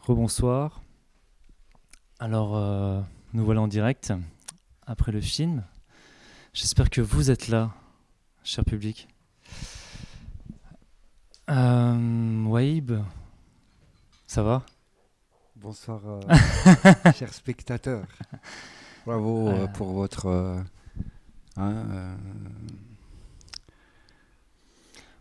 Rebonsoir. Alors, nous voilà en direct après le film. J'espère que vous êtes là, cher public. Waïb, ça va? Bonsoir, chers spectateurs. Bravo Euh, pour votre hein,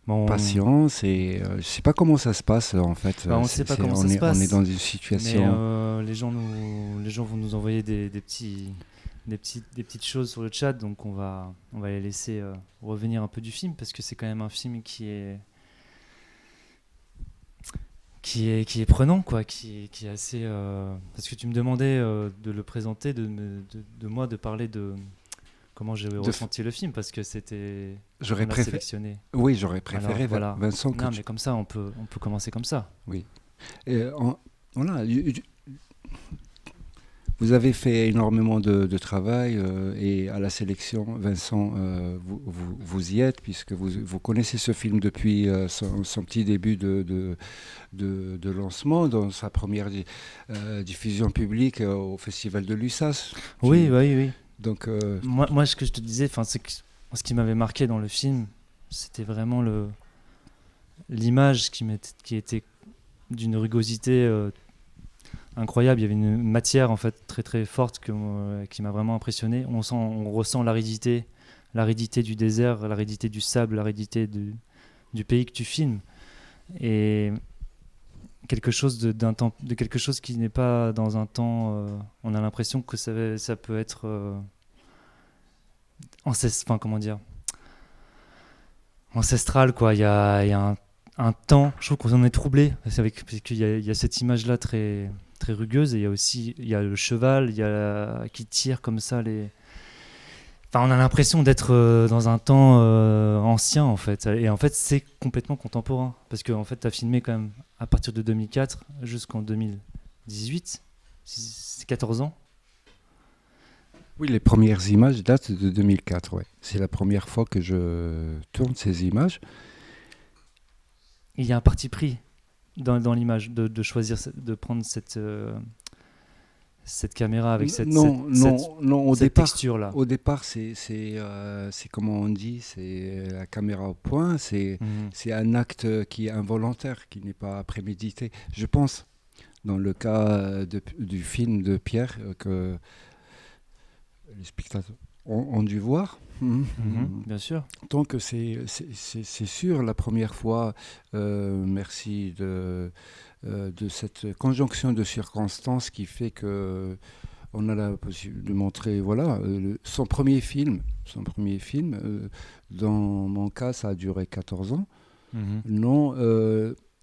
bon, patience. Et je sais pas comment ça se passe en fait. on ne sait pas comment ça se On est passe, dans une mais situation. les gens vont nous envoyer des petites choses sur le chat, donc on va les laisser revenir un peu du film parce que c'est quand même un film qui est prenant, quoi, qui est assez. Parce que tu me demandais de le présenter, de moi de parler de comment j'ai de f- ressenti le film, parce que c'était. J'aurais On l'a préféré. sélectionné. Oui, j'aurais Alors préféré voilà. Vincent que Non, tu. mais comme ça, on peut commencer comme ça. Oui. Et voilà. Vous avez fait énormément de travail et à la sélection, Vincent, vous y êtes puisque vous connaissez ce film depuis son petit début de lancement dans sa première diffusion publique au Festival de Lussas. Oui, oui, oui. Donc, Moi, ce que je te disais, enfin, c'est que ce qui m'avait marqué dans le film, c'était vraiment l'image qui était d'une rugosité incroyable. Il y avait une matière en fait très très forte qui m'a vraiment impressionné. On ressent l'aridité du désert, l'aridité du sable, l'aridité du pays que tu filmes, et quelque chose de quelque chose qui n'est pas dans un temps. On a l'impression que ça peut être enfin comment dire, ancestral, quoi. Il y a un temps. Je trouve qu'on en est troublé parce qu'il y a cette image là très rugueuse, et il y a le cheval, qui tire comme ça les. Enfin, on a l'impression d'être dans un temps ancien, en fait. Et en fait, c'est complètement contemporain. Parce que en fait, tu as filmé quand même à partir de 2004 jusqu'en 2018. C'est 14 ans. oui, les premières images datent de 2004. Ouais. C'est la première fois que je tourne ces images. Et il y a un parti pris dans l'image de choisir, de prendre cette caméra avec Non, non, non. cette texture-là. Au départ, c'est comment on dit, c'est la caméra au point. Mhm. C'est un acte qui est involontaire, qui n'est pas prémédité. Je pense, dans le cas du film de Pierre, que les spectateurs ont dû voir. Mhm, bien sûr. Donc c'est sûr, la première fois, merci de cette conjonction de circonstances qui fait que on a la possibilité de montrer, voilà, son premier film. Dans mon cas, ça a duré 14 ans. Mhm. Non,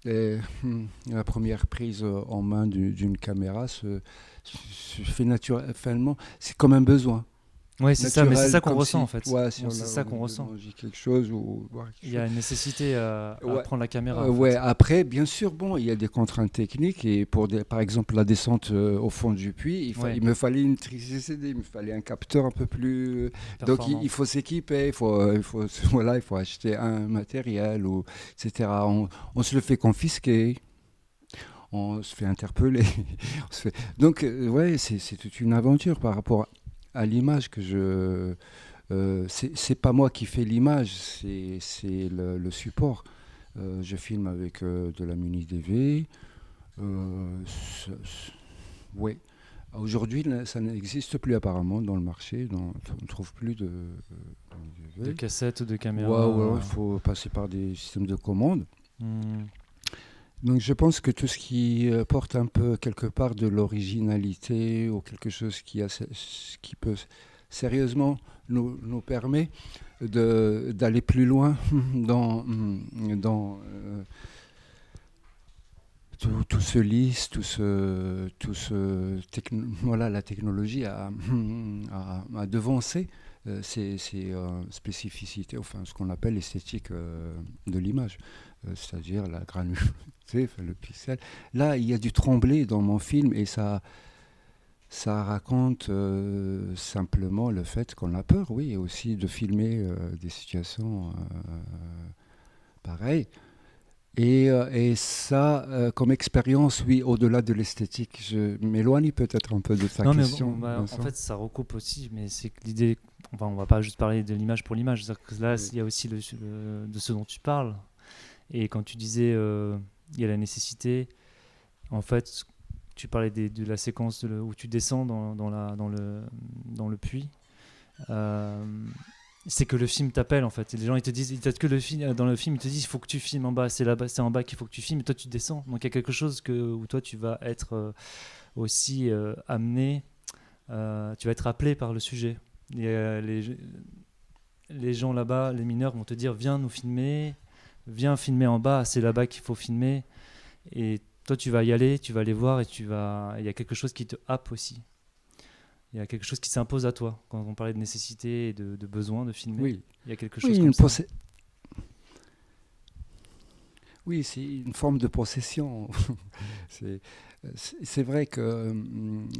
la première prise en main d'une caméra se fait naturellement. C'est comme un besoin Ouais, c'est ça, mais c'est ça naturel, qu'on comme ressent en si, fait. ouais, si C'est on a ça envie qu'on de ressent. manger quelque chose ou boire Il quelque y a chose. une nécessité à Ouais. prendre la caméra en Ouais, fait. après, bien sûr, bon, il y a des contraintes techniques et par exemple, la descente au fond du puits, Ouais, il me fallait une tricyclette, il me fallait un capteur un peu plus. Donc, il performant. faut s'équiper, voilà, il faut acheter un matériel, etc. On se le fait confisquer, on se fait interpeller. Donc, ouais, c'est toute une aventure par rapport à l'image que je. C'est pas moi qui fais l'image, c'est le support. Je filme avec de la Mini DV. Ouais. Aujourd'hui, là, ça n'existe plus apparemment dans le marché. On ne trouve plus de Mini De DV. cassettes ou de Ouais, caméras. il faut passer par des systèmes de commande. Hmm. Donc je pense que tout ce qui porte un peu quelque part de l'originalité ou quelque chose qui peut sérieusement nous permet d'aller plus loin dans tout ce lisse, voilà, la technologie a devancé ces spécificités, enfin ce qu'on appelle l'esthétique de l'image, c'est-à-dire la granularité, enfin, le pixel. Là, il y a du tremblé dans mon film et ça raconte simplement le fait qu'on a peur, oui, et aussi de filmer des situations pareilles. Et ça, comme expérience, oui, au-delà de l'esthétique, je m'éloigne peut-être un peu de ta Non, mais question, en Vincent. fait, ça recoupe aussi, mais c'est que l'idée, enfin, on va pas juste parler de l'image pour l'image. C'est-à-dire que là, Oui, il y a aussi de ce dont tu parles. Et quand tu disais, il y a la nécessité, en fait, tu parlais de la séquence où tu descends dans le puits. Euh, c'est que le film t'appelle en fait. Et les gens ils te disent, peut-être que dans le film ils te disent, il faut que tu filmes en bas, c'est là-bas, c'est en bas qu'il faut que tu filmes. Et toi tu descends. Donc il y a quelque chose où toi tu vas être aussi amené, tu vas être appelé par le sujet. Et, les gens là-bas, les mineurs vont te dire, viens nous filmer, viens filmer en bas, c'est là-bas qu'il faut filmer. Et toi tu vas y aller, tu vas les voir et il y a quelque chose qui te happe aussi. Il y a quelque chose qui s'impose à toi. Quand on parlait de nécessité et de besoin de filmer, oui, il y a quelque oui, chose comme ça. oui, c'est une forme de possession. c'est, c'est vrai que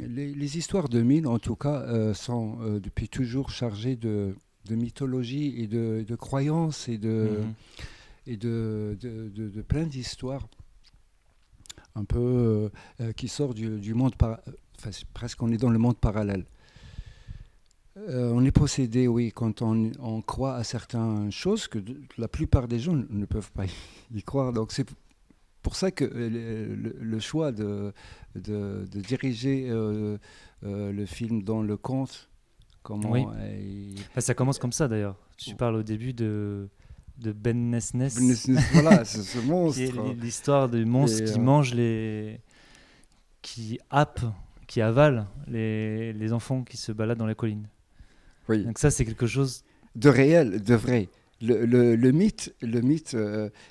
les histoires de mines, en tout cas, sont depuis toujours chargées de mythologie et de croyances Mhm. de plein d'histoires un peu qui sortent du monde enfin, presque on est dans le monde parallèle. On est possédé, oui, quand on croit à certaines choses que la plupart des gens ne peuvent pas y croire. Donc c'est pour ça que le choix de diriger le film dans le conte, Oui. comment Enfin, ça commence comme ça d'ailleurs. Tu parles au début de Ben Nesnes, voilà, ce qui est monstre. l'histoire du monstre Et qui mange qui happe, qui avale les enfants qui se baladent dans les collines. oui, Donc ça, c'est quelque chose. de réel, de vrai. Le mythe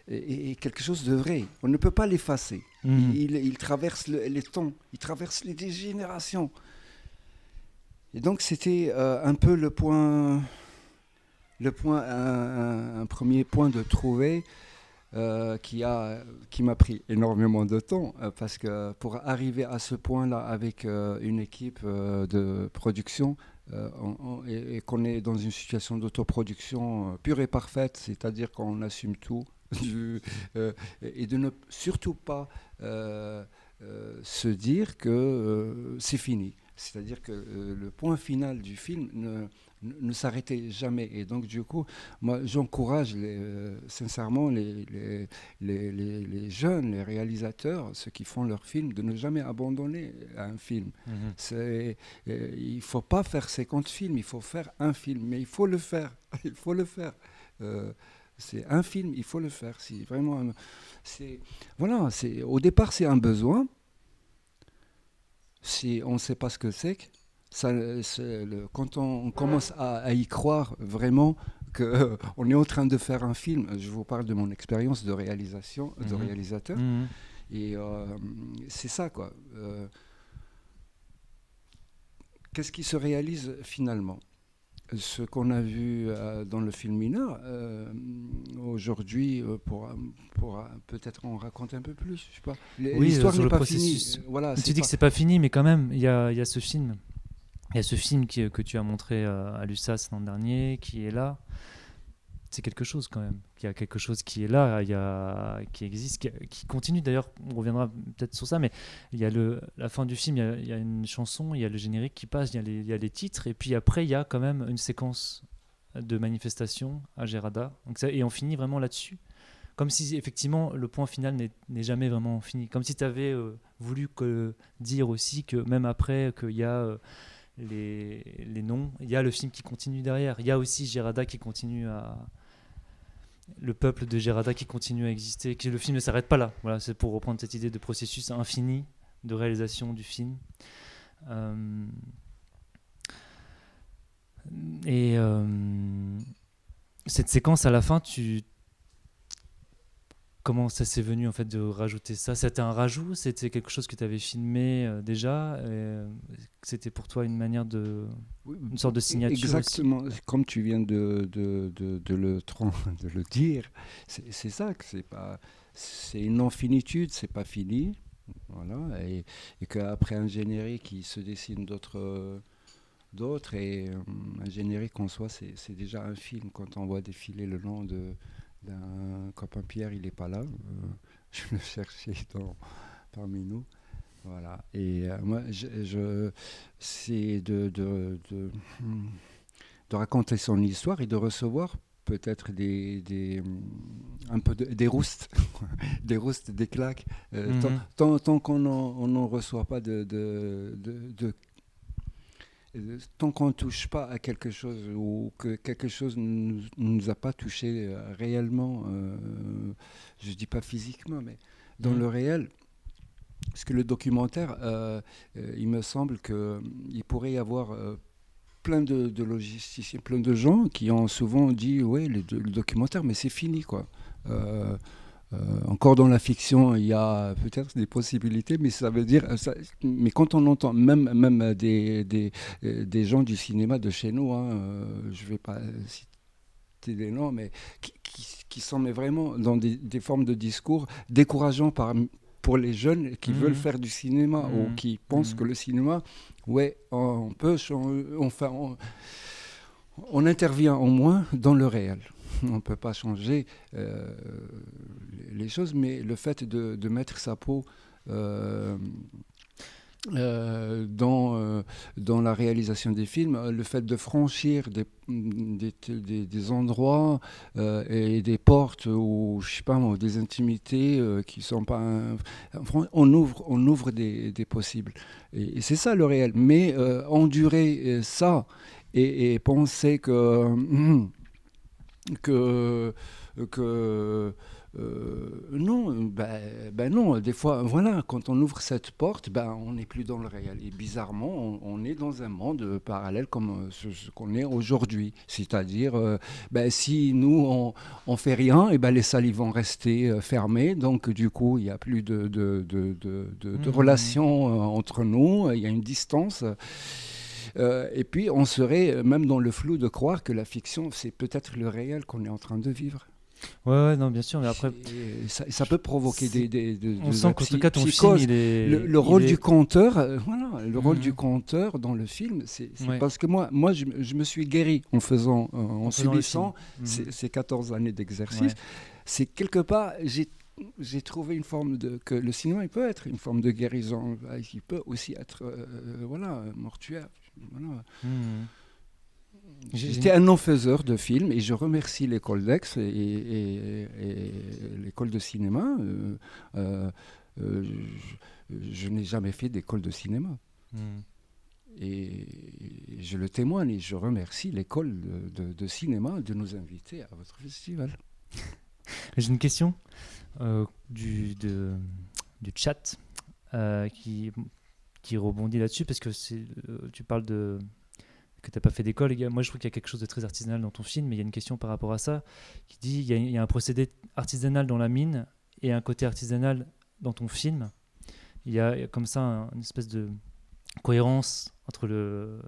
est quelque chose de vrai. On ne peut pas l'effacer. Mhm. Il traverse les temps, il traverse les générations. Et donc c'était un peu un premier point de trouver qui m'a pris énormément de temps parce que pour arriver à ce point-là avec une équipe de production et qu'on est dans une situation d'autoproduction pure et parfaite, c'est-à-dire qu'on assume tout du, et de ne surtout pas se dire que c'est fini. C'est-à-dire que le point final du film ne s'arrêtait jamais. Et donc, du coup, moi, j'encourage sincèrement les jeunes, les réalisateurs, ceux qui font leur film, de ne jamais abandonner un film. Mhm. Il ne faut pas faire 50 films, il faut faire un film, mais il faut le faire. Il faut le faire. Euh, c'est un film, il faut le faire. C'est vraiment, c'est, voilà, au départ, c'est un besoin. Si on ne sait pas ce que c'est, ça, quand on commence à y croire vraiment qu'on est en train de faire un film, je vous parle de mon expérience de réalisation, de Mhm. réalisateur, Mhm. et c'est ça quoi. Qu'est-ce qui se réalise finalement? Ce qu'on a vu dans le film mineur, aujourd'hui, pour peut-être en raconter un peu plus, je sais pas. Oui, L'histoire sur n'est le pas finie, processus. voilà, Tu c'est dis que pas. c'est pas fini, mais quand même, il y a ce film. Il y a ce film que tu as montré à l'USAS l'an dernier, qui est là. C'est quelque chose quand même. Il y a quelque chose qui est là, qui existe, qui continue d'ailleurs. On reviendra peut-être sur ça, mais il y a la fin du film, il y a une chanson, il y a le générique qui passe, il y a les titres, et puis après, il y a quand même une séquence de manifestation à Gerada. Et on finit vraiment là-dessus. Comme si effectivement le point final n'est jamais vraiment fini. Comme si tu avais voulu dire aussi que même après qu'il y a les noms, il y a le film qui continue derrière. Il y a aussi Gerada qui continue à, le peuple de Gerada qui continue à exister, que le film ne s'arrête pas là. Voilà, c'est pour reprendre cette idée de processus infini de réalisation du film. Euh, et cette séquence à la fin, comment ça s'est venu en fait de rajouter ça? C'était un rajout? C'était quelque chose que tu avais filmé déjà? C'était pour toi une manière Oui, une sorte de signature aussi? exactement, comme tu viens de le dire, c'est ça que c'est pas, c'est une non-finitude, c'est pas fini, voilà, et qu'après un générique, il se dessine d'autres, et un générique en soi, c'est déjà un film quand on voit défiler le nom d'un copain Pierre, il n'est pas là. Je le cherchais parmi nous. Voilà. Et moi, c'est de raconter son histoire et de recevoir peut-être un peu des roustes, des roustes, des claques. Mhm. Tant qu'on n'en reçoit pas tant qu'on ne touche pas à quelque chose ou que quelque chose ne nous a pas touché réellement, je ne dis pas physiquement, mais dans Mhm. le réel, parce que le documentaire, il me semble qu'il pourrait y avoir plein de logisticiens, plein de gens qui ont souvent dit ouais, le documentaire, mais c'est fini quoi. Euh, Encore dans la fiction, il y a peut-être des possibilités, mais ça veut dire. Mais quand on entend même des gens du cinéma de chez nous, hein, je ne vais pas citer des noms, mais qui sont mais vraiment dans des formes de discours décourageants pour les jeunes qui veulent Mhm. faire du cinéma ou Mhm. qui pensent que Mhm. le cinéma, ouais, on peut changer, on intervient au moins dans le réel. On ne peut pas changer les choses, mais le fait de mettre sa peau euh, dans la réalisation des films, le fait de franchir des endroits et des portes ou je sais pas moi, des intimités qui sont pas on ouvre des possibles et c'est ça le réel, mais endurer ça et penser que, que non, ben non, des fois, voilà, quand on ouvre cette porte, ben, on n'est plus dans le réel. Et bizarrement, on est dans un monde parallèle comme ce qu'on est aujourd'hui. C'est-à-dire, ben, si nous, on fait rien, et ben, les salles ils vont rester fermées. Donc, du coup, il n'y a plus de Mhm. relations entre nous. Il y a une distance. Et puis, on serait même dans le flou de croire que la fiction, c'est peut-être le réel qu'on est en train de vivre. Ouais, ouais, non, bien sûr, mais après, Ça je- peut provoquer c'est- on de sent la qu'en tout cas ton film, psychose. Le il rôle du est. conteur, voilà, le rôle du Mhm. conteur dans le film, c'est Ouais, parce que moi je me suis guéri en en faisant le film. subissant Mhm. ces 14 années d'exercice. Ouais. C'est quelque part, j'ai trouvé une forme que le cinéma, il peut être une forme de guérison. Il peut aussi être, voilà, mortuaire. Voilà. Mhm. J'ai J'étais un non-faiseur de films et je remercie l'école d'Aix et l'école de cinéma. Euh, je n'ai jamais fait d'école de cinéma. Mhm. Et je le témoigne et je remercie l'école de cinéma de nous inviter à votre festival. J'ai une question du chat euh, qui, qui rebondit là-dessus parce que tu parles que tu n'as pas fait d'école. Moi, je trouve qu'il y a quelque chose de très artisanal dans ton film, mais il y a une question par rapport à ça qui dit il y a un procédé artisanal dans la mine et un côté artisanal dans ton film. Il y a comme ça une espèce de cohérence entre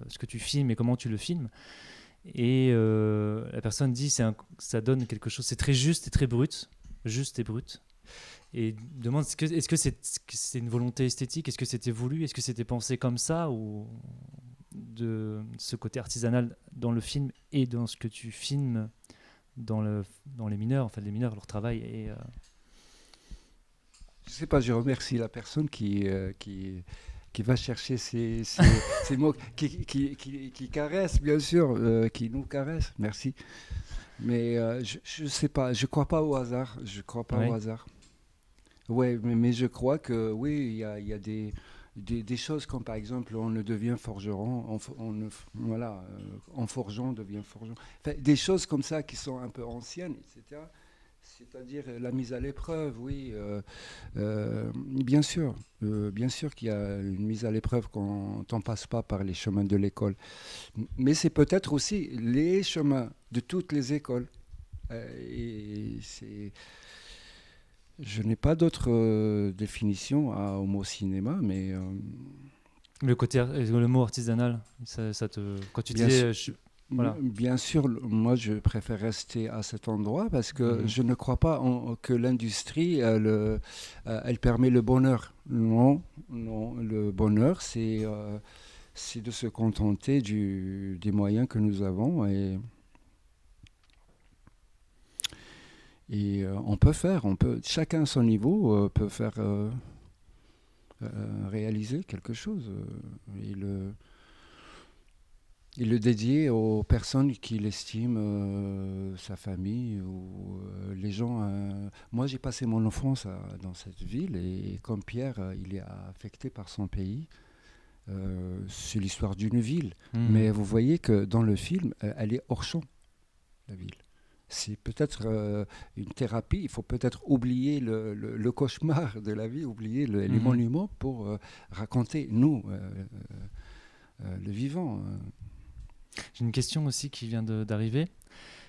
ce que tu filmes et comment tu le filmes. Et la personne dit ça donne quelque chose, c'est très juste et brut. Et demande est-ce que c'est une volonté esthétique, est-ce que c'était voulu, est-ce que c'était pensé comme ça, ou de ce côté artisanal dans le film et dans ce que tu filmes dans les mineurs, enfin les mineurs, leur travail. Je ne sais pas, je remercie la personne qui va chercher ces mots, qui caressent, bien sûr, qui nous caressent. Merci. Mais je sais pas, je crois pas au hasard. Je crois pas au Ouais. hasard. Ouais, mais je crois que oui, il y a des choses comme par exemple on ne devient forgeron, voilà, en forgeant on devient forgeron. Enfin, des choses comme ça qui sont un peu anciennes, etc. C'est-à-dire la mise à l'épreuve, oui, bien sûr qu'il y a une mise à l'épreuve quand on passe pas par les chemins de l'école. Mais c'est peut-être aussi les chemins de toutes les écoles. Et je n'ai pas d'autre définition au mot cinéma, mais Le mot artisanal, quand tu bien disais, sûr, voilà. bien sûr, moi je préfère rester à cet endroit parce que Mhm. je ne crois pas que l'industrie, elle permet le bonheur. Non, non, le bonheur, c'est de se contenter des moyens que nous avons. Et chacun à son niveau peut faire réaliser quelque chose et le dédier aux personnes qu'il estime, sa famille ou les gens. Moi, j'ai passé mon enfance dans cette ville et comme Pierre, il est affecté par son pays. C'est l'histoire d'une ville. Mais vous voyez que dans le film, elle est hors champ, la ville. C'est peut-être une thérapie. Il faut peut-être oublier le cauchemar de la vie, oublier les monuments pour raconter, nous, le vivant. J'ai une question aussi qui vient d'arriver.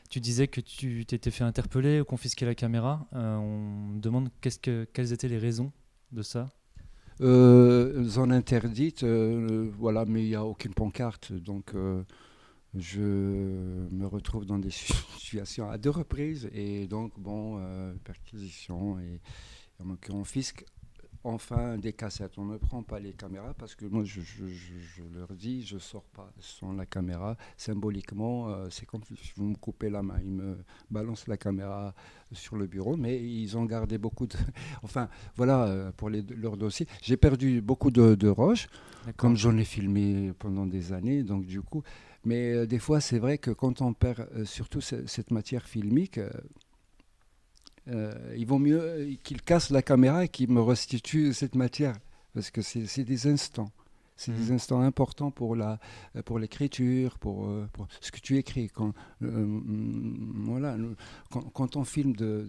Tu disais que tu t'étais fait interpeller ou confisquer la caméra. On me demande quelles étaient les raisons de ça. Zone interdite, voilà, mais il n'y a aucune pancarte. Donc, je me retrouve dans des situations à 2 reprises. Et donc, perquisition et on confisque enfin des cassettes. On ne prend pas les caméras parce que moi, je leur dis, je ne sors pas sans la caméra. Symboliquement, c'est comme si vous me coupez la main. Ils me balancent la caméra sur le bureau, mais ils ont gardé beaucoup de... Enfin, voilà, pour leurs dossiers. J'ai perdu beaucoup de roches, comme j'en ai filmé pendant des années, donc du coup... Mais des fois, c'est vrai que quand on perd surtout cette matière filmique... il vaut mieux qu'il casse la caméra et qu'il me restitue cette matière, parce que c'est des instants. C'est des instants importants pour l'écriture, pour ce que tu écris. Voilà, quand on filme de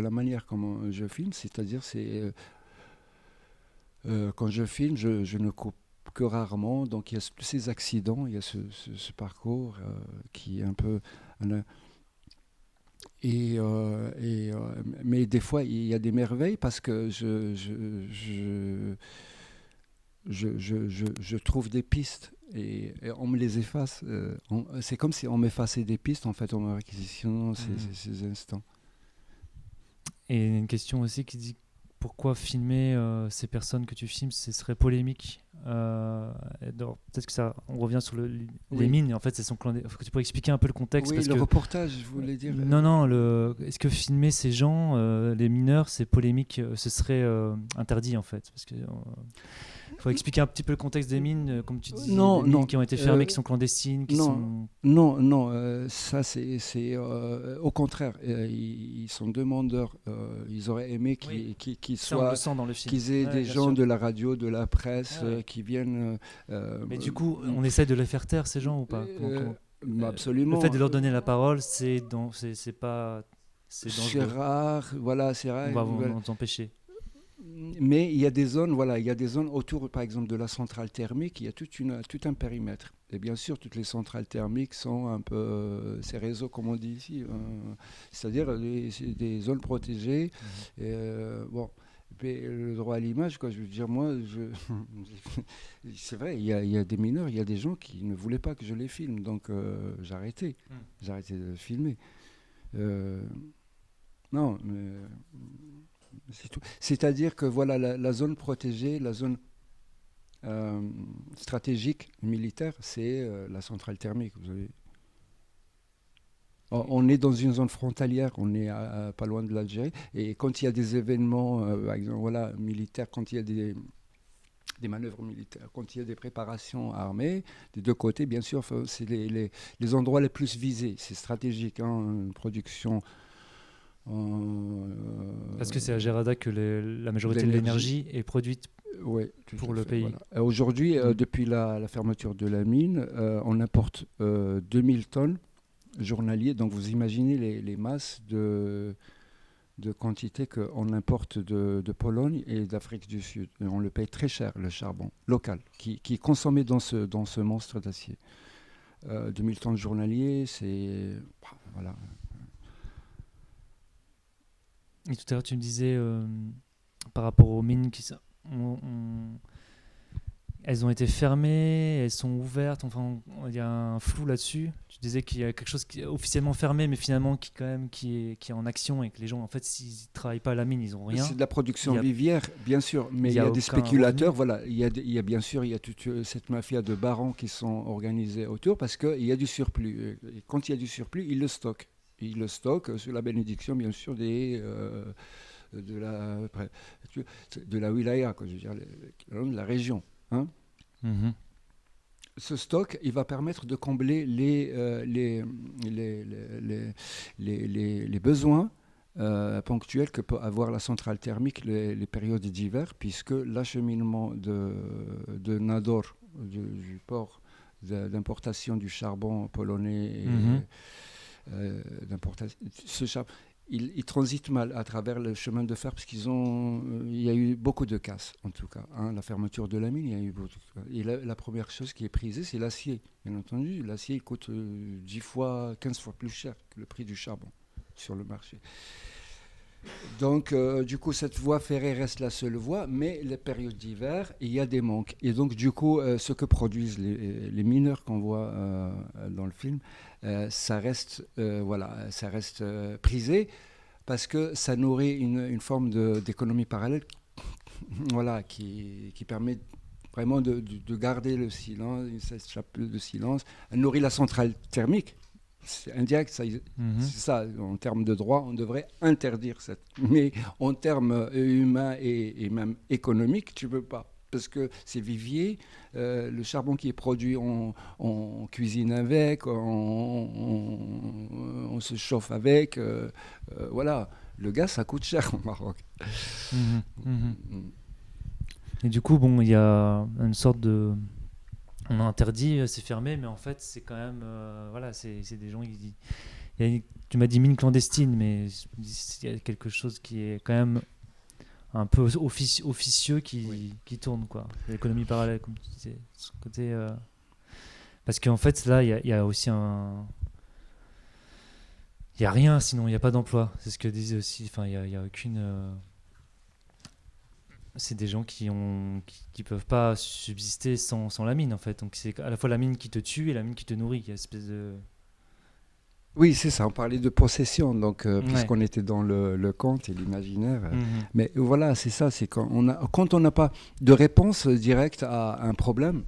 la manière comme je filme, c'est-à-dire quand je filme, je ne coupe que rarement. Donc il y a tous ces accidents, il y a ce parcours qui est un peu... mais des fois, il y a des merveilles parce que je trouve des pistes et on me les efface. C'est comme si on m'effaçait des pistes, en fait, en me réquisitionnant ces instants. Et une question aussi qui dit pourquoi filmer ces personnes que tu filmes, ce serait polémique. Peut-être que ça, on revient sur les mines. En fait, c'est son tu pourrais expliquer un peu le contexte. Oui, parce le reportage, je voulais dire. Non. Est-ce que filmer ces gens, les mineurs, c'est polémique, ce serait interdit en fait, parce que. Il faut expliquer un petit peu le contexte des mines, comme tu dis, les mines qui ont été fermées, qui sont clandestines, Non, ça c'est au contraire, ils sont demandeurs, ils auraient aimé qu'ils soient, qu'ils aient des gens de la radio, de la presse qui viennent. Mais du coup, on essaie de les faire taire ces gens ou pas? Absolument. Le fait de leur donner la parole, c'est pas. C'est rare, voilà, c'est rare. On va nous empêcher. Mais il y a des zones, autour, par exemple, de la centrale thermique, il y a tout un périmètre. Et bien sûr, toutes les centrales thermiques sont un peu ces réseaux, comme on dit ici, c'est-à-dire des zones protégées. Et, mais le droit à l'image, quoi, je veux dire, moi, c'est vrai, il y a des mineurs, il y a des gens qui ne voulaient pas que je les filme, donc j'ai arrêté de filmer. Non, mais... c'est tout. C'est-à-dire que voilà, la zone protégée, la zone stratégique militaire, c'est la centrale thermique. Vous savez. On est dans une zone frontalière, on est pas loin de l'Algérie. Et quand il y a des événements, par exemple, voilà, militaires, quand il y a des manœuvres militaires, quand il y a des préparations armées, des deux côtés, bien sûr, c'est les endroits les plus visés. C'est stratégique, une production... Parce que c'est à Gerada que la majorité de l'énergie est produite pour le pays. Voilà. Aujourd'hui, depuis la fermeture de la mine, on importe 2000 tonnes journaliers. Donc vous imaginez les masses de quantité qu'on importe de Pologne et d'Afrique du Sud. Et on le paye très cher, le charbon local, qui est consommé dans ce monstre d'acier. 2000 tonnes journaliers, c'est... Voilà. Et tout à l'heure, tu me disais, par rapport aux mines, elles ont été fermées, elles sont ouvertes, enfin, il y a un flou là-dessus. Tu disais qu'il y a quelque chose qui est officiellement fermé, mais finalement qui est en action et que les gens, en fait, s'ils ne travaillent pas à la mine, ils n'ont rien. C'est de la production vivière, bien sûr, mais il y a des spéculateurs. Voilà, il y a bien sûr, il y a toute cette mafia de barons qui sont organisés autour parce qu'il y a du surplus. Et quand il y a du surplus, ils le stockent. Il le stocke sous la bénédiction, bien sûr, de la wilaya, quoi, je veux dire, de la région. Hein. Mhm. Ce stock, il va permettre de combler les besoins ponctuels que peut avoir la centrale thermique les périodes d'hiver, puisque l'acheminement de Nador, du port d'importation du charbon polonais, Mhm. ce charbon, ils transitent mal à travers le chemin de fer parce il y a eu beaucoup de casses, en tout cas. Hein, la fermeture de la mine, il y a eu beaucoup de... Et la première chose qui est prisée, c'est l'acier. Bien entendu, l'acier coûte 10 fois, 15 fois plus cher que le prix du charbon sur le marché. Donc, du coup, cette voie ferrée reste la seule voie, mais les périodes d'hiver, il y a des manques. Et donc, du coup, ce que produisent les mineurs qu'on voit dans le film, ça reste prisé parce que ça nourrit une forme d'économie parallèle, voilà, qui permet vraiment de garder le silence, cette chape de silence. Elle nourrit la centrale thermique. C'est indirect, Mhm. c'est ça. En termes de droit, on devrait interdire cette. Mais en termes humains et même économiques, tu ne peux pas. Parce que c'est vivier, le charbon qui est produit, on cuisine avec, on se chauffe avec. Voilà. Le gaz, ça coûte cher au Maroc. Mhm. Mhm. Et du coup, bon, il y a une sorte de... On a interdit, c'est fermé, mais en fait, c'est quand même... voilà, c'est des gens qui... Tu m'as dit mine clandestine, mais il y a quelque chose qui est quand même un peu officieux Oui. qui tourne, quoi. L'économie parallèle, comme tu disais. Ce côté, parce qu'en fait, là, il y a aussi un... Il n'y a rien, sinon il n'y a pas d'emploi. C'est ce que disait aussi. Enfin, il y a aucune... c'est des gens qui peuvent pas subsister sans la mine, en fait. Donc c'est à la fois la mine qui te tue et la mine qui te nourrit. Il y a une espèce de... Oui, c'est ça, on parlait de possession, donc, Ouais. puisqu'on était dans le conte et l'imaginaire. Mhm. Mais voilà, c'est ça, c'est quand on n'a pas de réponse directe à un problème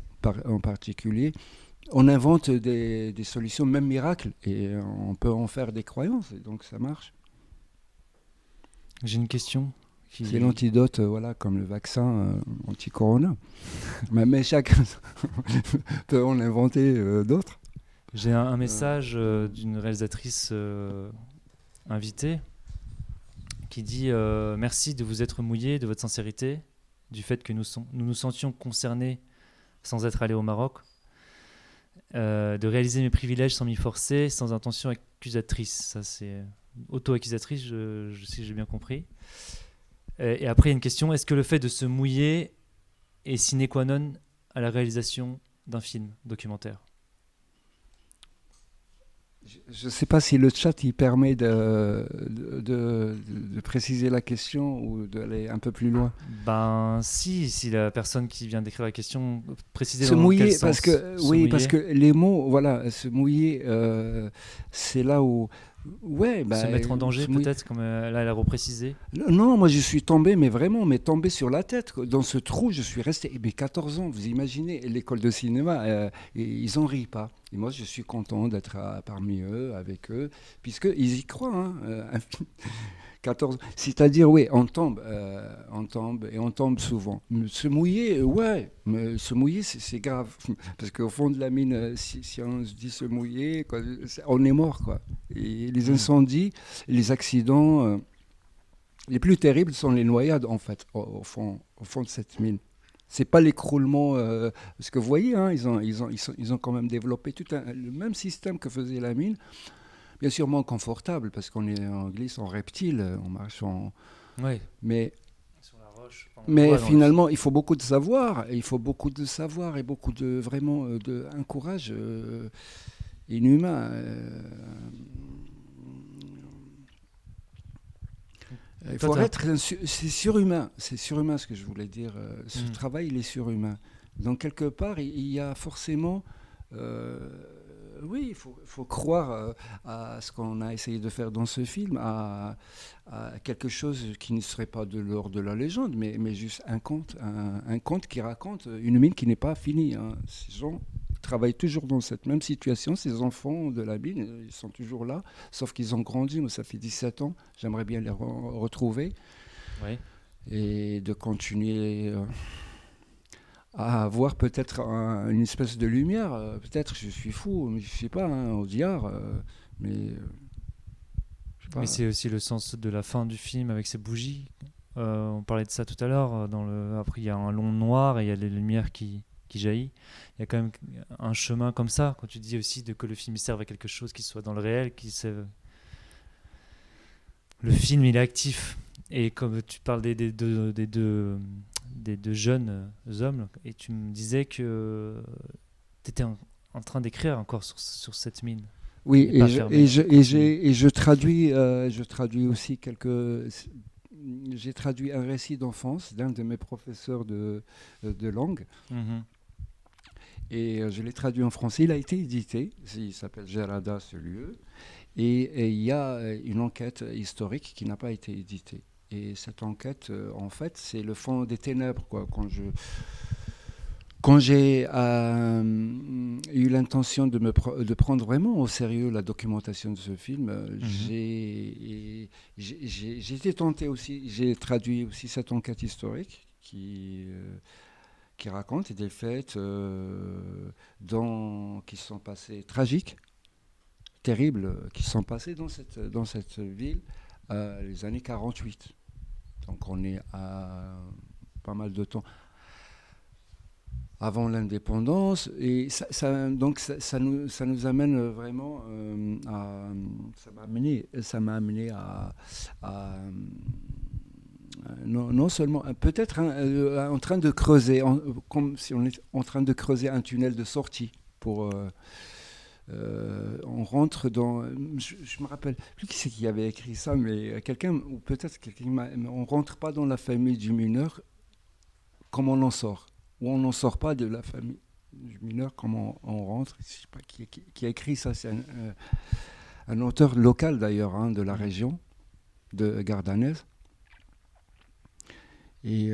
en particulier, on invente des solutions, même miracles, et on peut en faire des croyances, et donc ça marche. J'ai une question C'est qui... l'antidote, voilà, comme le vaccin anti-corona. Mais chacun peut en inventer d'autres. J'ai un Euh, message d'une réalisatrice invitée qui dit merci de vous être mouillé, de votre sincérité, du fait que nous nous sentions concernés sans être allés au Maroc, de réaliser mes privilèges sans m'y forcer, sans intention accusatrice. Ça, c'est auto-accusatrice, je sais que j'ai bien compris. Et après, il y a une question, est-ce que le fait de se mouiller est sine qua non à la réalisation d'un film documentaire? Je ne sais pas si le chat il permet de préciser la question ou d'aller un peu plus loin. Ben si la personne qui vient d'écrire la question précisait Se dans quel mouiller, parce sens que se oui, parce mouiller, que les mots, voilà, se mouiller, c'est là où, ouais, se bah, mettre en danger se mouiller. peut-être, comme là elle a reprécisé. Non, moi je suis tombé, mais vraiment, mais tombé sur la tête, quoi. Dans ce trou, je suis resté, mais 14 ans, vous imaginez, l'école de cinéma, ils en rient pas. Et moi, je suis content d'être parmi eux, avec eux, puisqu'ils y croient. Hein, 14, c'est-à-dire, oui, on tombe et on tombe souvent. Mais se mouiller, ouais, mais se mouiller, c'est grave. Parce qu'au fond de la mine, si on se dit se mouiller, quoi, on est mort, quoi. Et les Hmm. incendies, les accidents, les plus terribles sont les noyades, en fait, au fond de cette mine. C'est pas l'écroulement, parce que vous voyez, hein, ils ont quand même développé le même système que faisait la mine, bien sûr moins confortable, parce on glisse en reptile, on marche en... Ouais. Mais, Sur la roche, enfin, on le mais voit dans le film. finalement, il faut beaucoup de savoir, et il faut beaucoup de savoir, et beaucoup de, vraiment, un courage inhumain. Il Toi, faut t'as... être, c'est surhumain ce que je voulais dire. Ce Hmm. travail, il est surhumain. Donc quelque part, il y a forcément, euh, oui, faut croire à ce qu'on a essayé de faire dans ce film, à quelque chose qui ne serait pas de l'ordre de la légende, mais juste un conte qui raconte une mine qui n'est pas finie. Hein. Ces gens, travaillent toujours dans cette même situation. Ces enfants de la mine, ils sont toujours là, sauf qu'ils ont grandi. Moi, ça fait 17 ans. J'aimerais bien les retrouver Oui. et de continuer à avoir peut-être une espèce de lumière. Peut-être je suis fou, mais je sais pas, hein, au diable. Mais je sais Mais pas. c'est aussi le sens de la fin du film avec ces bougies. On parlait de ça tout à l'heure. Après, il y a un long noir et il y a les lumières qui jaillissent. Il y a quand même un chemin comme ça. Quand tu dis aussi que le film serve à quelque chose qui soit dans le réel, le film il est actif. Et comme tu parles des deux jeunes hommes, et tu me disais que tu étais en train d'écrire encore sur cette mine. Oui, Elle n'est pas fermée. Continue. je traduis aussi j'ai traduit un récit d'enfance d'un de mes professeurs de langue Mhm. et je l'ai traduit en français. Il a été édité, il s'appelle Gerada ce lieu, et il y a une enquête historique qui n'a pas été éditée. Et cette enquête, en fait, c'est le fond des ténèbres, quoi. Quand j'ai eu l'intention de prendre vraiment au sérieux la documentation de ce film, Mhm. j'ai été tenté aussi, j'ai traduit aussi cette enquête historique qui raconte des faits qui sont passés tragiques, terribles, qui sont passés dans cette ville les années 48. Donc on est à pas mal de temps avant l'indépendance. Et donc ça nous amène vraiment ça m'a amené non seulement, peut-être en train de creuser, comme si on est en train de creuser un tunnel de sortie pour. On rentre dans. Je me rappelle plus qui c'est qui avait écrit ça, mais quelqu'un, ou peut-être quelqu'un, on rentre pas dans la famille du mineur comme on en sort. Ou on n'en sort pas de la famille du mineur comme on rentre. Je sais pas qui a écrit ça. C'est un auteur local d'ailleurs, hein, de la Mhm. région de Gardanès. Et,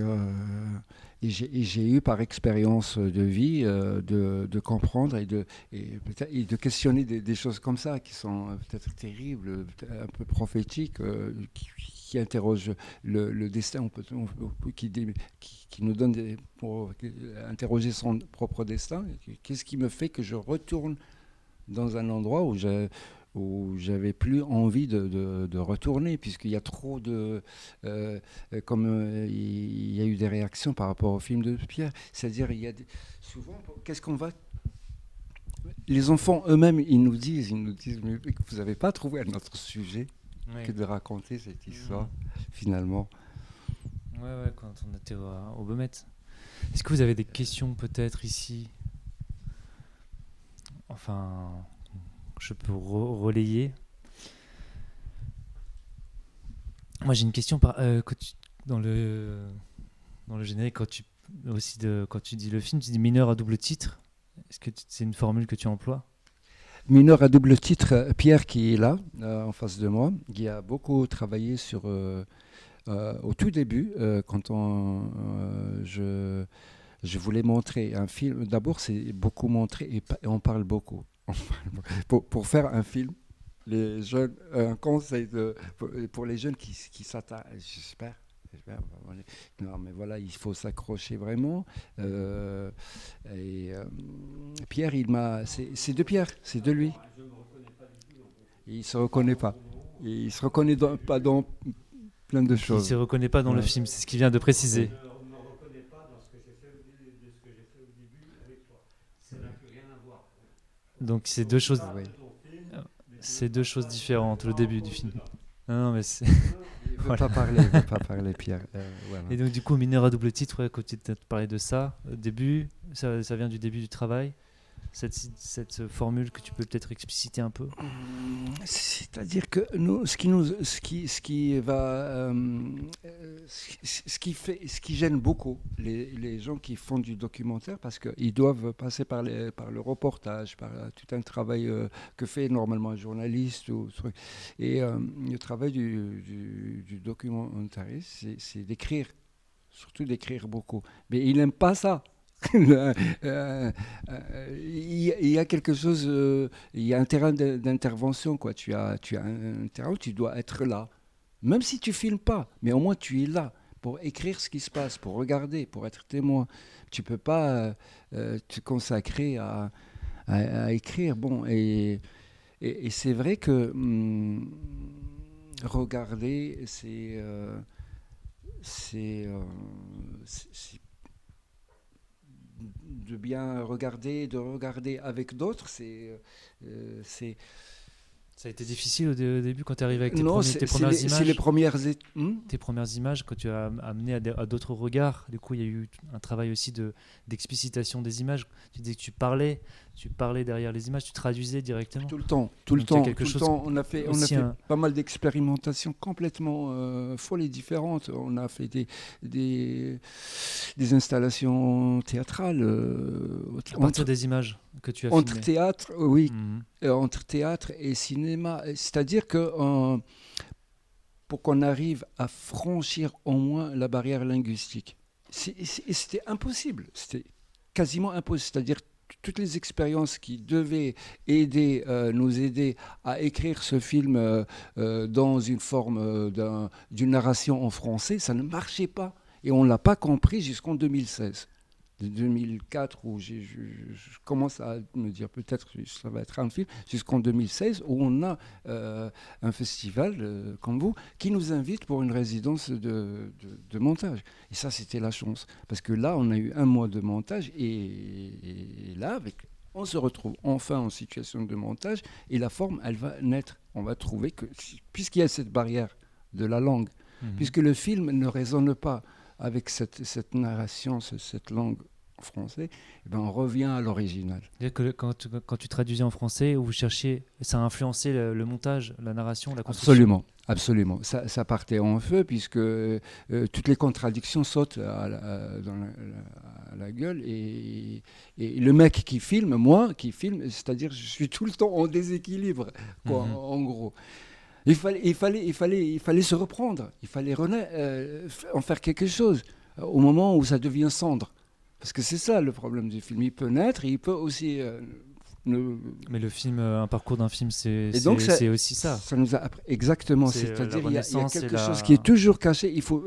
et j'ai eu par expérience de vie de comprendre et de questionner des choses comme ça qui sont peut-être terribles, un peu prophétiques, qui interrogent le destin, qui nous donne pour interroger son propre destin. Qu'est-ce qui me fait que je retourne dans un endroit où j'avais plus envie de retourner, puisqu'il y a trop de... comme il y a eu des réactions par rapport au film de Pierre, c'est-à-dire souvent, qu'est-ce qu'on va... Les enfants eux-mêmes, ils nous disent, mais vous n'avez pas trouvé un autre sujet que Oui. de raconter cette histoire, Mhm. finalement. Ouais, ouais, quand on était au Beaumet. Est-ce que vous avez des questions peut-être ici? Enfin, je peux relayer. Moi, j'ai une question dans le générique quand tu dis le film, tu dis mineur à double titre. Est-ce que c'est une formule que tu emploies? Mineur à double titre, Pierre qui est là, en face de moi, qui a beaucoup travaillé sur... au tout début, je voulais montrer un film. D'abord, c'est beaucoup montrer et on parle beaucoup. Pour faire un film, les jeunes, un conseil pour les jeunes qui s'attardent, j'espère. Non, mais voilà, il faut s'accrocher vraiment. Euh, Pierre, c'est de Pierre, c'est de lui. Et il se reconnaît pas. Et il se reconnaît pas dans plein de Donc, il se choses. reconnaît pas dans le Ouais. film, c'est ce qu'il vient de préciser. Oui. Donc, Oui. c'est deux choses différentes, le début du film. Non, non, mais c'est. Il veut Voilà. pas parler, il veut pas parler, Pierre. Voilà. Et donc, du coup, mineur à double titre, ouais, quand tu parlais de ça, au début, ça vient du début du travail. Cette formule que tu peux peut-être expliciter un peu. C'est-à-dire que nous, ce qui va, ce qui gêne beaucoup les gens qui font du documentaire, parce qu'ils doivent passer par le reportage, par tout un travail que fait normalement un journaliste et le travail du documentariste, c'est d'écrire, surtout d'écrire beaucoup. Mais il n'aime pas ça. Il y a quelque chose, il y a un terrain d'intervention, quoi. Tu as un terrain où tu dois être là. Même si tu filmes pas, mais au moins tu es là pour écrire ce qui se passe, pour regarder, pour être témoin. Tu peux pas te consacrer à écrire. Bon, et c'est vrai que regarder, c'est, euh, c'est de bien regarder, de regarder avec d'autres. C'est Ça a été difficile au début quand tu es arrivé avec non, tes premières c'est les images. premières Tes premières images que tu as amenées à d'autres regards. Du coup, il y a eu un travail aussi d'explicitation des images. Tu disais que tu parlais derrière les images, tu traduisais directement. tout le temps, tout le Donc il y a temps, quelque tout le chose temps. On a aussi fait pas mal d'expérimentations complètement folles et différentes. On a fait des, des installations théâtrales à partir des images que tu as entre filmées. théâtre, oui, Mhm. entre théâtre et cinéma. C'est-à-dire que pour qu'on arrive à franchir au moins la barrière linguistique, c'était impossible. C'était quasiment impossible. C'est-à-dire toutes les expériences qui devaient nous aider à écrire ce film dans une forme d'une narration en français, ça ne marchait pas. Et on ne l'a pas compris jusqu'en 2016. De 2004 où je commence à me dire peut-être que ça va être un film, jusqu'en 2016 où on a un festival comme vous qui nous invite pour une résidence de montage. Et ça, c'était la chance. Parce que là, on a eu un mois de montage et là, on se retrouve enfin en situation de montage et la forme, elle va naître. On va trouver que, puisqu'il y a cette barrière de la langue, Mhm. puisque le film ne résonne pas avec cette narration, cette langue français, eh ben on revient à l'original. C'est-à-dire que quand tu traduisais en français, vous cherchiez, ça a influencé le montage, la narration, la construction. Absolument, absolument. Ça partait en feu puisque toutes les contradictions sautent dans à la gueule et le mec qui filme, moi qui filme, c'est-à-dire je suis tout le temps en déséquilibre, quoi, Mhm. en gros. Il fallait se reprendre, il fallait en faire quelque chose au moment où ça devient cendre. Parce que c'est ça le problème du film. Il peut naître et il peut aussi ne- Mais le film, un parcours d'un film, Et donc, c'est aussi ça. ça nous a appris. Exactement. C'est la C'est-à-dire, il y a renaissance et quelque chose qui est la. toujours caché. Il faut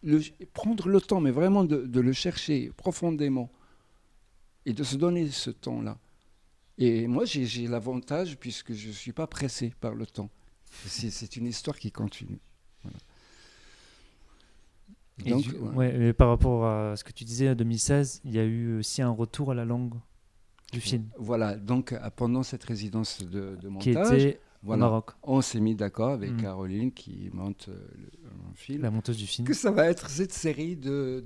le- prendre le temps, mais vraiment de le chercher profondément et de se donner ce temps-là. Et moi, j'ai l'avantage, puisque je ne suis pas pressé par le temps. C'est une histoire qui continue. Voilà. Et Donc, voilà. ouais, et par rapport à ce que tu disais en 2016, il y a eu aussi un retour à la langue du film, Voilà. Donc, pendant cette résidence de qui montage, était au voilà, Maroc. on s'est mis d'accord avec Mhm. Caroline qui monte un film. La monteuse du Que film. ça va être cette série de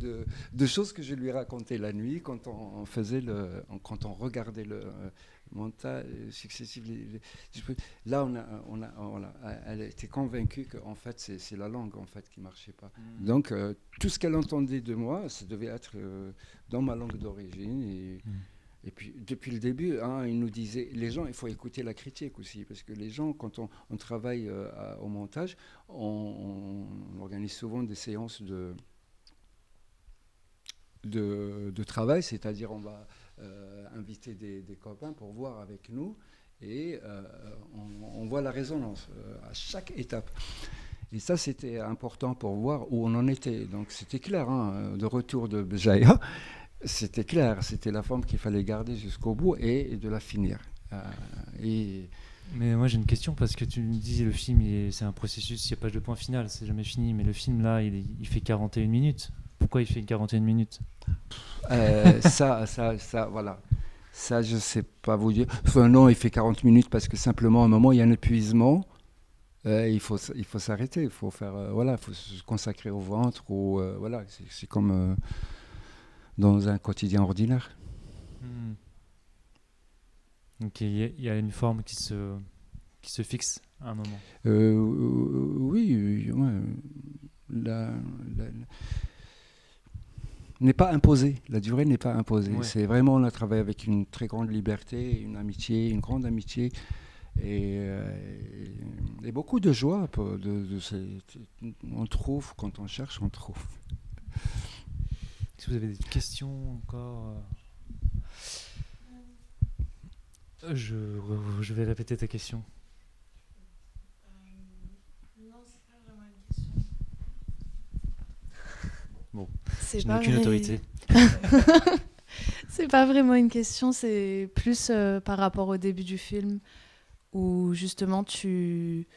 choses que je lui racontais la nuit quand quand on regardait le montage successif. Là, voilà, elle était convaincue que en fait, c'est la langue en fait qui marchait pas. Mhm. Donc, tout ce qu'elle entendait de moi, ça devait être dans ma langue d'origine. Mhm. Et puis, depuis le début, hein, il nous disait, les gens, il faut écouter la critique aussi, parce que les gens, quand on travaille au montage, on organise souvent des séances de travail, c'est-à-dire on va inviter des copains pour voir avec nous, et on voit la résonance à chaque étape. Et ça, c'était important pour voir où on en était. Donc, c'était clair, hein, de retour de Béjaïa. C'était clair, c'était la forme qu'il fallait garder jusqu'au bout et de la finir. Et Mais moi j'ai une question parce que tu me dis le film c'est un processus, il n'y a pas de point final, c'est jamais fini. Mais le film là il fait 41 minutes. Pourquoi il fait 41 minutes? voilà. Ça, je sais pas vous dire. Enfin, non, il fait 40 minutes parce que simplement, à un moment, il y a un épuisement. Il faut s'arrêter. Il faut faire, voilà, il faut se consacrer au ventre. Voilà, c'est comme dans un quotidien ordinaire. Hmm. Donc il y a une forme qui se fixe à un moment. Oui, ouais. La- n'est pas imposée. La durée n'est pas imposée. Ouais. C'est vraiment, on a travaillé avec une très grande liberté, une amitié, une grande amitié. Et beaucoup de joie. On trouve, quand on cherche, on trouve. Si vous avez des questions encore, je vais répéter ta question. Non, c'est pas vraiment une question. Bon, C'est je n'ai pas aucune vrai. autorité. C'est pas vraiment une question, c'est plus par rapport au début du film où justement tu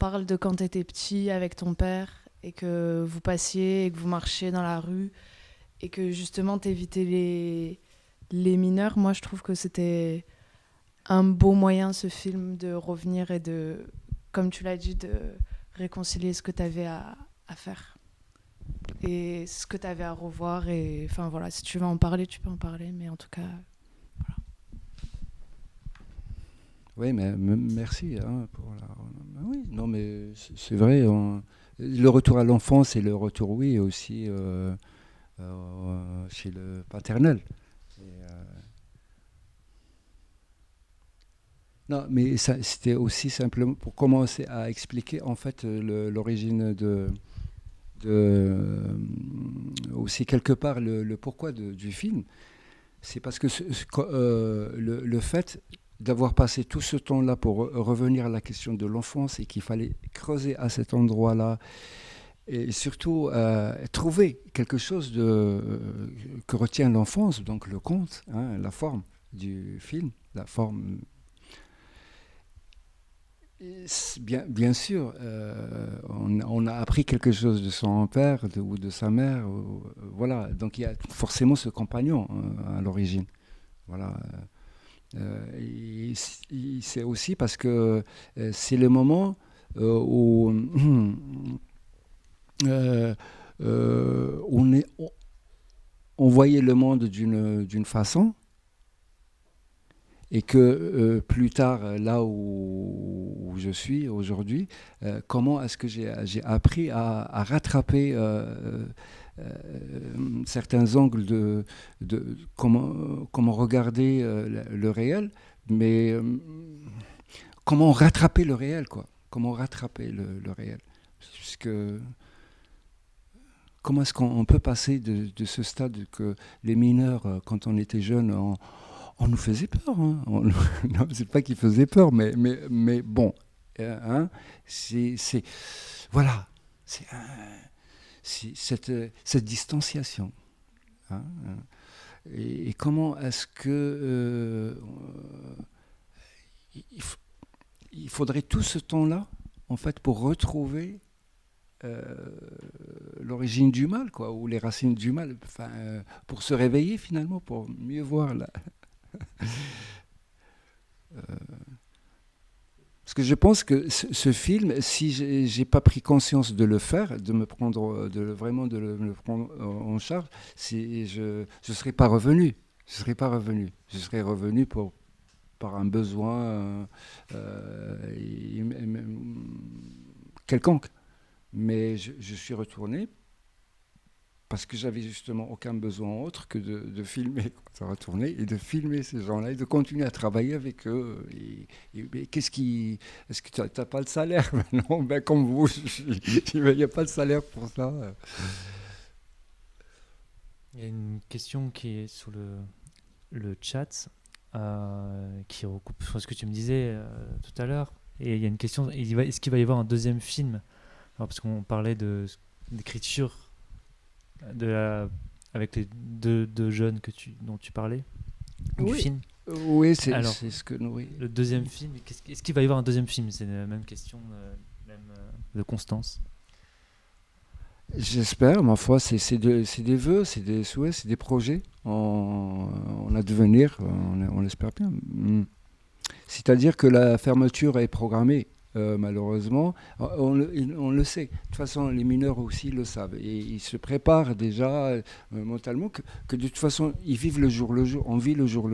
parles de quand tu étais petit avec ton père et que vous passiez et que vous marchiez dans la rue et que justement t'évitais les mineurs. Moi, je trouve que c'était un beau moyen, ce film, de revenir et de, comme tu l'as dit, de réconcilier ce que tu avais à faire et ce que tu avais à revoir. Et enfin voilà, si tu veux en parler, tu peux en parler, mais en tout cas. Oui, mais merci pour la. Oui, non, mais c'est vrai. Le retour à l'enfance et le retour, oui, aussi chez le paternel. Et, non, mais ça, c'était aussi simplement pour commencer à expliquer en fait l'origine aussi quelque part le pourquoi du film. C'est parce que le fait d'avoir passé tout ce temps-là pour revenir à la question de l'enfance et qu'il fallait creuser à cet endroit-là et surtout trouver quelque chose que retient l'enfance, donc le conte, hein, la forme du film, la forme. Bien sûr, on a appris quelque chose de son père ou de sa mère, voilà. Donc il y a forcément ce compagnon à l'origine, voilà. C'est aussi parce que c'est le moment où euh, on voyait le monde d'une façon et que plus tard, là où je suis aujourd'hui, comment est-ce que j'ai appris à rattraper certains angles de comment regarder le réel, mais comment rattraper le réel, quoi. Comment rattraper le réel. Puisque, comment est-ce qu'on peut passer de ce stade que les mineurs, quand on était jeunes, on nous faisait peur. Hein. Non, c'est pas qu'ils faisaient peur, mais bon. Hein, c'est, voilà. C'est cette distanciation. Hein, et comment est-ce que il, il faudrait tout ce temps-là, en fait, pour retrouver euh, l'origine du mal, quoi, ou les racines du mal, enfin, pour se réveiller finalement, pour mieux voir là. Parce que je pense que ce film, si j'ai pas pris conscience de le faire, de me prendre, vraiment de me le prendre en charge, je serais pas revenu. Je serais pas revenu. Je serais revenu par un besoin quelconque. Mais je suis retourné parce que j'avais justement aucun besoin autre que de filmer, de retourner et de filmer ces gens-là et de continuer à travailler avec eux. Et qu'est-ce qui, est-ce que tu n'as pas le salaire? Non, ben comme vous, il n'y a pas de salaire pour ça. Il y a une question qui est sur le chat, qui recoupe sur ce que tu me disais tout à l'heure. Et il y a une question, est-ce qu'il va y avoir un deuxième film? Alors, parce qu'on parlait d'écriture avec les deux jeunes dont tu parlais, du Oui, film. oui, Alors, c'est ce que nous. Oui. le deuxième film, est-ce qu'il va y avoir un deuxième film? C'est la même question, de Constance. J'espère, ma foi, c'est des vœux, c'est des souhaits, c'est des projets en advenir, on l'espère bien. C'est-à-dire que la fermeture est programmée, malheureusement. On le sait. De toute façon, les mineurs aussi le savent. Et ils se préparent déjà mentalement que de toute façon, ils vivent le jour le jour. On vit le jour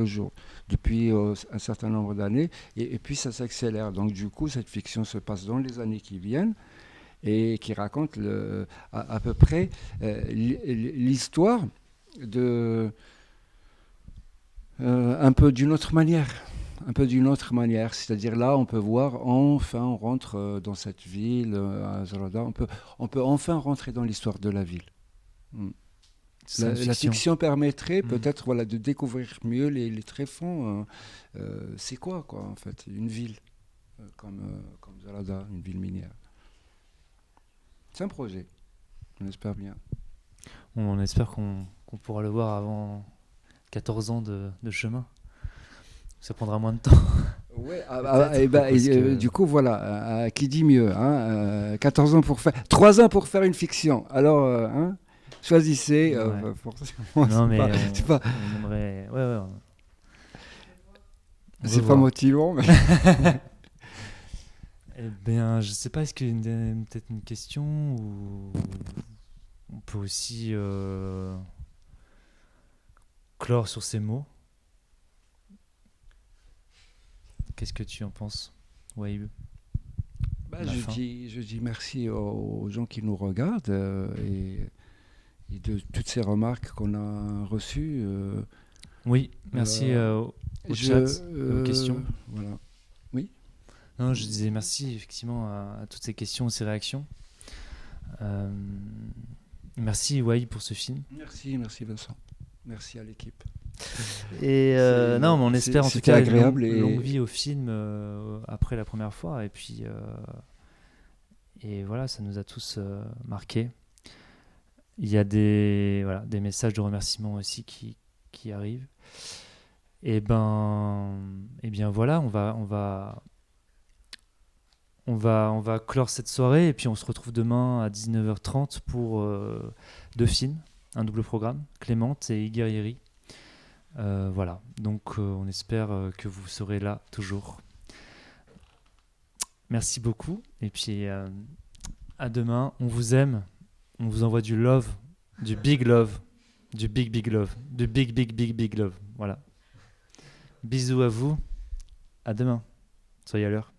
depuis un certain nombre d'années. Et puis, ça s'accélère. Donc, du coup, cette fiction se passe dans les années qui viennent et qui raconte à peu près l'histoire de, un peu d'une autre manière. Un peu d'une autre manière, c'est-à-dire là, on peut voir, enfin, on rentre dans cette ville, à Zroda, on peut enfin rentrer dans l'histoire de la ville. Mm. C'est une La fiction. fiction permettrait Mm. peut-être voilà, de découvrir mieux les tréfonds. C'est quoi, en fait, une ville comme Zalada, une ville minière. C'est un projet, on espère bien. On espère qu'on pourra le voir avant 14 ans de chemin. Ça prendra moins de temps. Ouais, Peut-être, parce que- du coup, voilà, qui dit mieux 14 ans pour faire... 3 ans pour faire une fiction. Alors, choisissez. Ouais. Forcément, Non, mais c'est pas, on aimerait. Ouais, ouais. On veut c'est pas voir. motivant, mais... Eh bien, je sais pas, est-ce qu'il y a peut-être une question ou on peut aussi clore sur ces mots. Qu'est-ce que tu en penses, Waïb? La fin. Je dis merci aux gens qui nous regardent et de toutes ces remarques qu'on a reçues. Oui, merci au chat et aux questions. Voilà. Non, je disais merci effectivement à toutes ces questions, ces réactions. Merci Waïb pour ce film. Merci Vincent. Merci à l'équipe. Et non, mais on espère en tout c'était cas agréable une et- longue vie au film après la première fois. Et puis, et voilà, ça nous a tous marqués. Il y a des messages de remerciement aussi qui arrivent. Et bien voilà, on va clore cette soirée et puis on se retrouve demain à 19h30 pour 2 films, un double programme, Clémente et Iguerrieri. Voilà, donc on espère que vous serez là toujours. Merci beaucoup et puis à demain. On vous aime, on vous envoie du love, du big love, du big love, du big love. Voilà. Bisous à vous, à demain. Soyez à l'heure.